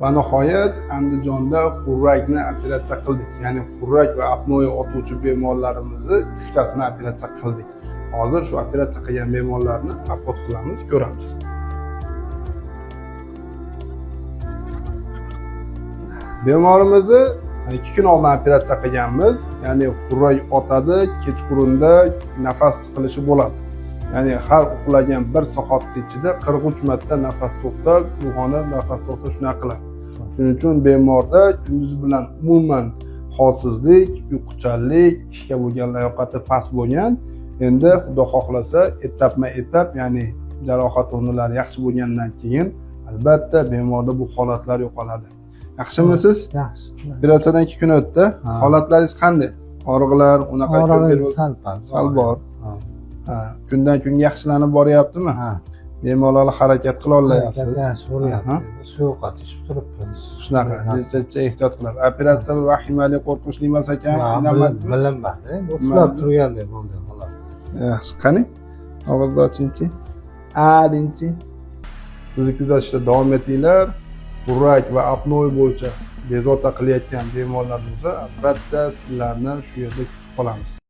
Va nihoyat Andijonda xurrakni operatsiya qildik. Ya'ni xurrak va apnoe otuvchi bemorlarimizni 3 tasini operatsiya qildik. Hozir shu operatsiya qilgan bemorlarni apot qilamiz, ko'ramiz. Bemorimizni 2 kun oldin operatsiya qilganmiz. Ya'ni xurrak otadi, kechqurunda nafas tiqilishi bo'ladi. Ya'ni har uxlagan 1 soat ichida 43 marta nafas to'xtab, uyg'onib, nafas to'xtab shunaqa qiladi. Shuning uchun bemorda kunduz bilan umuman holsizlik, uyquchanlik, ishga bo'lgan layoqati past bo'lgan. Endi Xudo xohlasa etapma-etap, ya'ni jarohat o'rnlari yaxshi bo'lgandan keyin albatta bemorda bu holatlar yo'qoladi. Yaxshimisiz? Yaxshi. Operatsiyadan 2 kun o'tdi. Holatlaringiz qanday? Og'riqlar, unaqa sal bor. Kundan kunga yaxshilanib boryaptimi? Bemalol harakat qila olayapsiz. Yaxshi bo'lyapti. Suyuqat ichib turibmiz. Shunaqa, ehtiyot qilasiz. Operatsiya vahimali, qo'rqinchli emas ekan, bilinmadi. Endi uxlab turgandek bo'ldi xolos. Yaxshi, qani? Og'izni ochingchi. Deyingchi. Bizni kuzatishda davom etinglar. Xurrak va apnoe bo'yicha bezovta qilayotgan bemorlar bo'lsa, albatta sizlarni shu yerda kutib qolamiz.